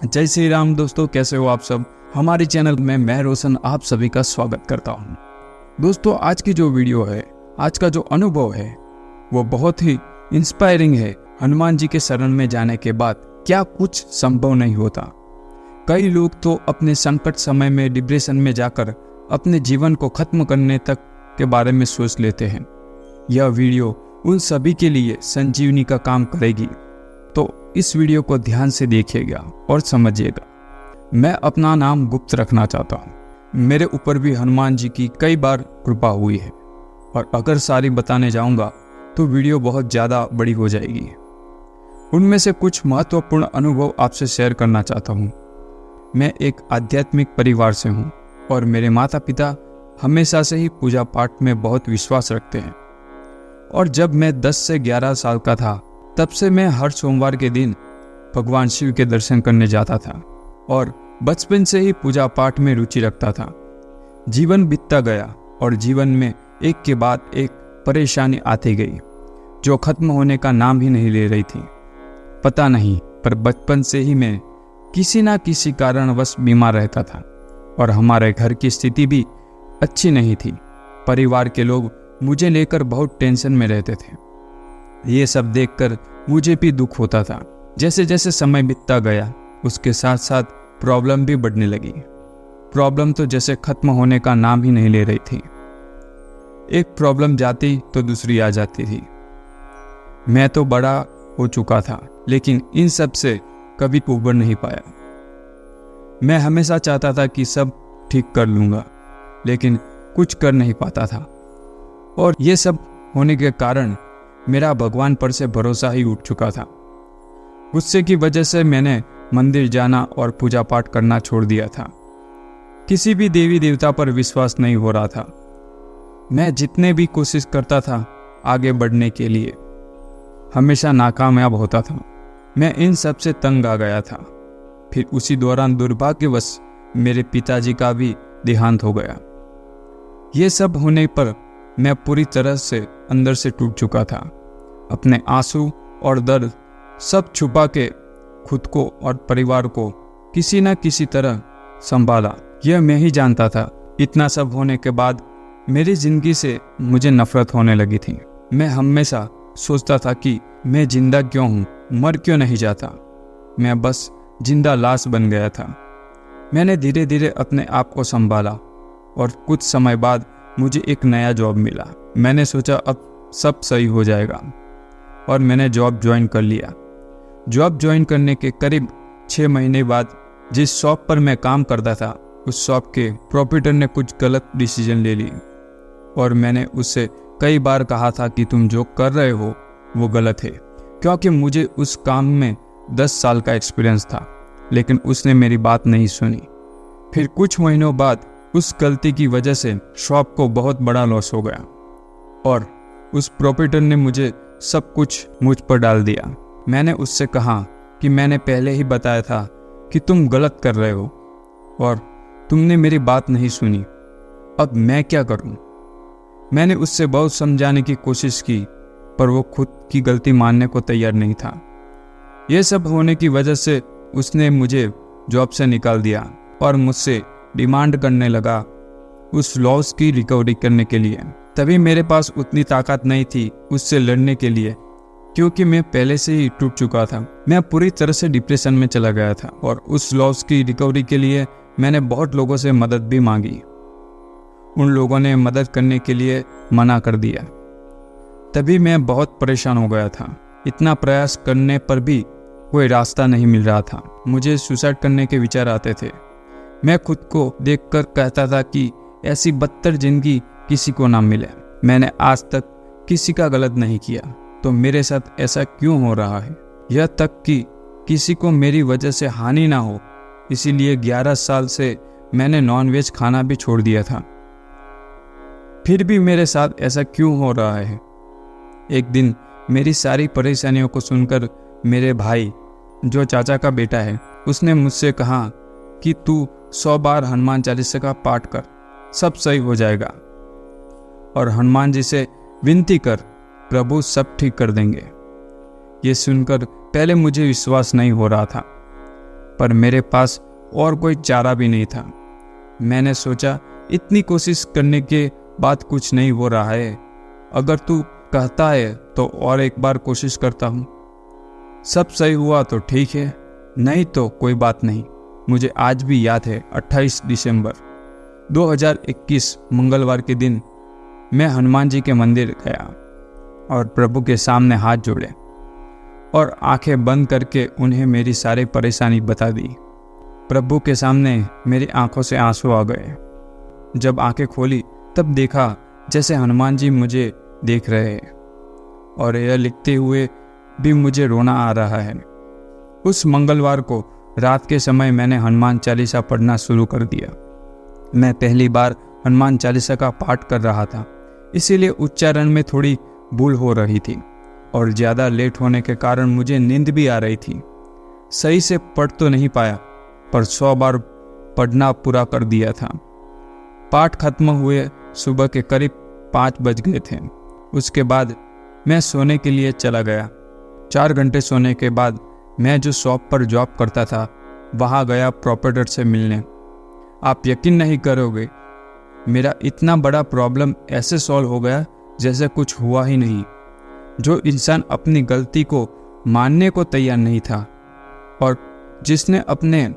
जय श्री राम दोस्तों, कैसे हो आप सब। हमारे चैनल में मैं रोशन आप सभी का स्वागत करता हूं। दोस्तों, आज की जो वीडियो है, आज का जो अनुभव है वो बहुत ही इंस्पायरिंग है। हनुमान जी के शरण में जाने के बाद क्या कुछ संभव नहीं होता। कई लोग तो अपने संकट समय में डिप्रेशन में जाकर अपने जीवन को खत्म करने तक के बारे में सोच लेते हैं। यह वीडियो उन सभी के लिए संजीवनी का काम करेगी, तो इस वीडियो को ध्यान से देखिएगा और समझिएगा। मैं अपना नाम गुप्त रखना चाहता हूँ। मेरे ऊपर भी हनुमान जी की कई बार कृपा हुई है, और अगर सारी बताने जाऊंगा तो वीडियो बहुत ज़्यादा बड़ी हो जाएगी। उनमें से कुछ महत्वपूर्ण अनुभव आपसे शेयर करना चाहता हूँ। मैं एक आध्यात्मिक परिवार से हूँ और मेरे माता पिता हमेशा से ही पूजा पाठ में बहुत विश्वास रखते हैं। और जब मैं 10 से 11 साल का था, तब से मैं हर सोमवार के दिन भगवान शिव के दर्शन करने जाता था और बचपन से ही पूजा पाठ में रुचि रखता था। जीवन बीतता गया और जीवन में एक के बाद एक परेशानी आती गई, जो खत्म होने का नाम ही नहीं ले रही थी। पता नहीं, पर बचपन से ही मैं किसी ना किसी कारणवश बीमार रहता था और हमारे घर की स्थिति भी अच्छी नहीं थी। परिवार के लोग मुझे लेकर बहुत टेंशन में रहते थे। ये सब देखकर मुझे भी दुख होता था। जैसे जैसे समय बीतता गया, उसके साथ साथ प्रॉब्लम भी बढ़ने लगी। प्रॉब्लम तो जैसे खत्म होने का नाम ही नहीं ले रही थी। एक प्रॉब्लम जाती तो दूसरी आ जाती थी। मैं तो बड़ा हो चुका था, लेकिन इन सब से कभी उबर नहीं पाया। मैं हमेशा चाहता था कि सब ठीक कर लूँगा, लेकिन कुछ कर नहीं पाता था। और ये सब होने के कारण मेरा भगवान पर से भरोसा ही उठ चुका था। गुस्से की वजह से मैंने मंदिर जाना और पूजा पाठ करना छोड़ दिया था। किसी भी देवी देवता पर विश्वास नहीं हो रहा था। मैं जितने भी कोशिश करता था आगे बढ़ने के लिए, हमेशा नाकामयाब होता था। मैं इन सब से तंग आ गया था। फिर उसी दौरान दुर्भाग्यवश मेरे पिताजी का भी देहांत हो गया। ये सब होने पर मैं पूरी तरह से अंदर से टूट चुका था। अपने आंसू और दर्द सब छुपा के खुद को और परिवार को किसी न किसी तरह संभाला। यह मैं ही जानता था। इतना सब होने के बाद मेरी जिंदगी से मुझे नफरत होने लगी थी। मैं हमेशा सोचता था कि मैं जिंदा क्यों हूँ, मर क्यों नहीं जाता। मैं बस जिंदा लाश बन गया था। मैंने धीरे धीरे अपने आप को संभाला और कुछ समय बाद मुझे एक नया जॉब मिला। मैंने सोचा अब सब सही हो जाएगा और मैंने जॉब ज्वाइन कर लिया। जॉब ज्वाइन करने के करीब 6 महीने बाद जिस शॉप पर मैं काम करता था, उस शॉप के प्रोप्राइटर ने कुछ गलत डिसीजन ले ली और मैंने उससे कई बार कहा था कि तुम जो कर रहे हो वो गलत है, क्योंकि मुझे उस काम में 10 साल का एक्सपीरियंस था। लेकिन उसने मेरी बात नहीं सुनी। फिर कुछ महीनों बाद उस गलती की वजह से शॉप को बहुत बड़ा लॉस हो गया और उस प्रोप्राइटर ने मुझे सब कुछ मुझ पर डाल दिया। मैंने उससे कहा कि मैंने पहले ही बताया था कि तुम गलत कर रहे हो और तुमने मेरी बात नहीं सुनी। अब मैं क्या करूं? मैंने उससे बहुत समझाने की कोशिश की, पर वो खुद की गलती मानने को तैयार नहीं था। ये सब होने की वजह से उसने मुझे जॉब से निकाल दिया और मुझसे डिमांड करने लगा उस लॉस की रिकवरी करने के लिए। तभी मेरे पास उतनी ताकत नहीं थी उससे लड़ने के लिए, क्योंकि मैं पहले से ही टूट चुका था। मैं पूरी तरह से डिप्रेशन में चला गया था और उस लॉस की रिकवरी के लिए मैंने बहुत लोगों से मदद भी मांगी। उन लोगों ने मदद करने के लिए मना कर दिया। तभी मैं बहुत परेशान हो गया था। इतना प्रयास करने पर भी कोई रास्ता नहीं मिल रहा था। मुझे सुसाइड करने के विचार आते थे। मैं खुद को देखकर कहता था कि ऐसी बदतर जिंदगी किसी को ना मिले। मैंने आज तक किसी का गलत नहीं किया, तो मेरे साथ ऐसा क्यों हो रहा है? यह तक कि किसी को मेरी वजह से हानि ना हो, इसीलिए 11 साल से मैंने नॉनवेज खाना भी छोड़ दिया था। फिर भी मेरे साथ ऐसा क्यों हो रहा है? एक दिन मेरी सारी परेशानियों को सुनकर मेरे भाई, जो चाचा का बेटा है, उसने मुझसे कहा कि तू 100 बार हनुमान चालीसा का पाठ कर, सब सही हो जाएगा, और हनुमान जी से विनती कर, प्रभु सब ठीक कर देंगे। ये सुनकर पहले मुझे विश्वास नहीं हो रहा था, पर मेरे पास और कोई चारा भी नहीं था। मैंने सोचा इतनी कोशिश करने के बाद कुछ नहीं हो रहा है, अगर तू कहता है तो और एक बार कोशिश करता हूँ। सब सही हुआ तो ठीक है, नहीं तो कोई बात नहीं। मुझे आज भी याद है 28 दिसंबर 2021 मंगलवार के दिन मैं हनुमान जी के मंदिर गया और प्रभु के सामने हाथ जोड़े और आंखें बंद करके उन्हें मेरी सारी परेशानी बता दी। प्रभु के सामने मेरी आंखों से आंसू आ गए। जब आंखें खोली तब देखा जैसे हनुमान जी मुझे देख रहे हैं और यह लिखते हुए भी मुझे रोना आ रहा है। उस मंगलवार को रात के समय मैंने हनुमान चालीसा पढ़ना शुरू कर दिया। मैं पहली बार हनुमान चालीसा का पाठ कर रहा था, इसीलिए उच्चारण में थोड़ी भूल हो रही थी और ज़्यादा लेट होने के कारण मुझे नींद भी आ रही थी। सही से पढ़ तो नहीं पाया, पर 100 बार पढ़ना पूरा कर दिया था। पाठ खत्म हुए सुबह के करीब 5 बज गए थे। उसके बाद मैं सोने के लिए चला गया। 4 घंटे सोने के बाद मैं जो शॉप पर जॉब करता था वहाँ गया प्रोपराइटर से मिलने। आप यकीन नहीं करोगे, मेरा इतना बड़ा प्रॉब्लम ऐसे सॉल्व हो गया जैसे कुछ हुआ ही नहीं। जो इंसान अपनी गलती को मानने को तैयार नहीं था और जिसने अपने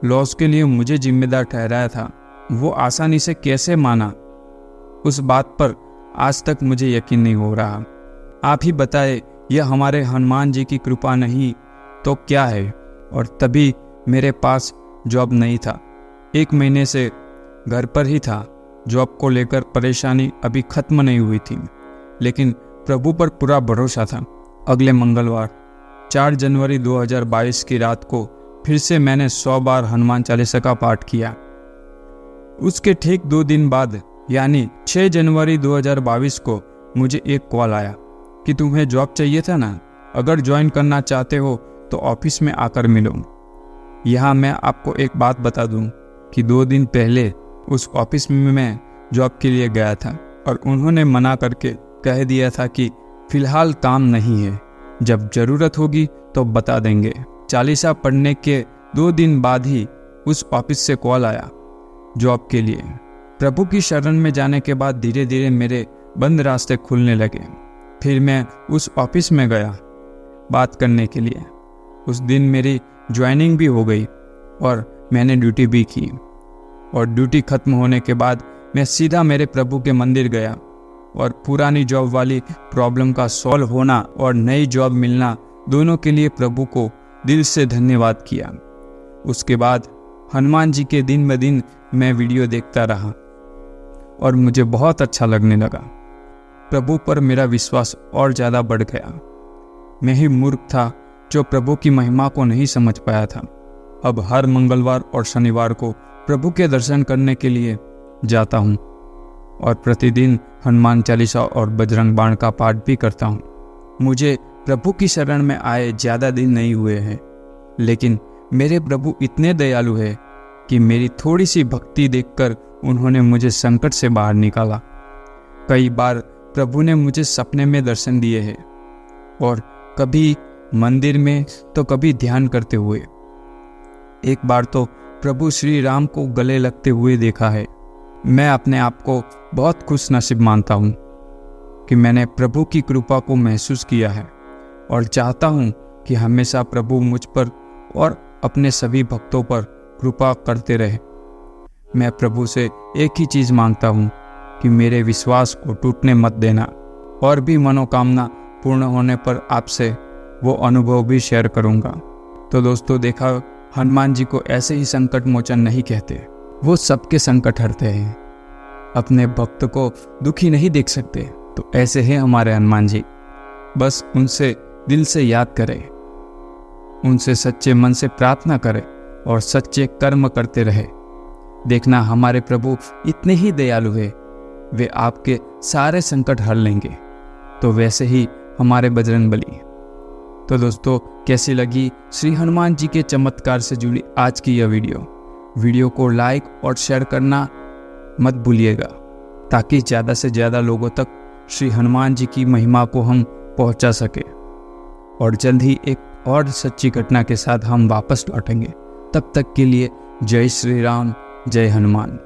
लॉस के लिए मुझे जिम्मेदार ठहराया था, वो आसानी से कैसे माना, उस बात पर आज तक मुझे यकीन नहीं हो रहा। आप ही बताए, यह हमारे हनुमान जी की कृपा नहीं तो क्या है। और तभी मेरे पास जॉब नहीं था, 1 महीने से घर पर ही था। जॉब को लेकर परेशानी अभी खत्म नहीं हुई थी, लेकिन प्रभु पर पूरा भरोसा था। अगले मंगलवार 4 जनवरी 2022 की रात को फिर से मैंने 100 बार हनुमान चालीसा का पाठ किया। उसके ठीक 2 दिन बाद यानी 6 जनवरी 2022 को मुझे एक कॉल आया कि तुम्हें जॉब चाहिए था ना, अगर ज्वाइन करना चाहते हो तो ऑफिस में आकर मिलो। यहाँ मैं आपको एक बात बता दूं कि 2 दिन पहले उस ऑफिस में मैं जॉब के लिए गया था और उन्होंने मना करके कह दिया था कि फिलहाल काम नहीं है, जब ज़रूरत होगी तो बता देंगे। चालीसा पढ़ने के 2 दिन बाद ही उस ऑफिस से कॉल आया जॉब के लिए। प्रभु की शरण में जाने के बाद धीरे धीरे मेरे बंद रास्ते खुलने लगे। फिर मैं उस ऑफिस में गया बात करने के लिए। उस दिन मेरी ज्वाइनिंग भी हो गई और मैंने ड्यूटी भी की। और ड्यूटी खत्म होने के बाद मैं सीधा मेरे प्रभु के मंदिर गया और पुरानी जॉब वाली प्रॉब्लम का सॉल्व होना और नई जॉब मिलना दोनों के लिए प्रभु को दिल से धन्यवाद किया। उसके बाद हनुमान जी के दिन ब दिन मैं वीडियो देखता रहा और मुझे बहुत अच्छा लगने लगा। प्रभु पर मेरा विश्वास और ज़्यादा बढ़ गया। मैं ही मूर्ख था जो प्रभु की महिमा को नहीं समझ पाया था। अब हर मंगलवार और शनिवार को प्रभु के दर्शन करने के लिए जाता हूँ और प्रतिदिन हनुमान चालीसा और बजरंग बाण का पाठ भी करता हूँ। मुझे प्रभु की शरण में आए ज़्यादा दिन नहीं हुए हैं, लेकिन मेरे प्रभु इतने दयालु हैं कि मेरी थोड़ी सी भक्ति देखकर उन्होंने मुझे संकट से बाहर निकाला। कई बार प्रभु ने मुझे सपने में दर्शन दिए हैं और कभी मंदिर में तो कभी ध्यान करते हुए। एक बार तो प्रभु श्री राम को गले लगते हुए देखा है। मैं अपने आप को बहुत खुश नसीब मानता हूँ कि मैंने प्रभु की कृपा को महसूस किया है और चाहता हूँ कि हमेशा प्रभु मुझ पर और अपने सभी भक्तों पर कृपा करते रहे। मैं प्रभु से एक ही चीज़ मांगता हूँ कि मेरे विश्वास को टूटने मत देना, और भी मनोकामना पूर्ण होने पर आपसे वो अनुभव भी शेयर करूँगा। तो दोस्तों, देखा, हनुमान जी को ऐसे ही संकट मोचन नहीं कहते, वो सबके संकट हरते हैं। अपने भक्त को दुखी नहीं देख सकते, तो ऐसे हैं हमारे हनुमान जी। बस उनसे दिल से याद करें, उनसे सच्चे मन से प्रार्थना करें और सच्चे कर्म करते रहे। देखना, हमारे प्रभु इतने ही दयालु है, वे आपके सारे संकट हर लेंगे। तो वैसे ही हमारे बजरंगबली। तो दोस्तों, कैसी लगी श्री हनुमान जी के चमत्कार से जुड़ी आज की यह वीडियो को लाइक और शेयर करना मत भूलिएगा, ताकि ज़्यादा से ज़्यादा लोगों तक श्री हनुमान जी की महिमा को हम पहुंचा सके। और जल्द ही एक और सच्ची घटना के साथ हम वापस लौटेंगे। तब तक के लिए जय श्री राम, जय हनुमान।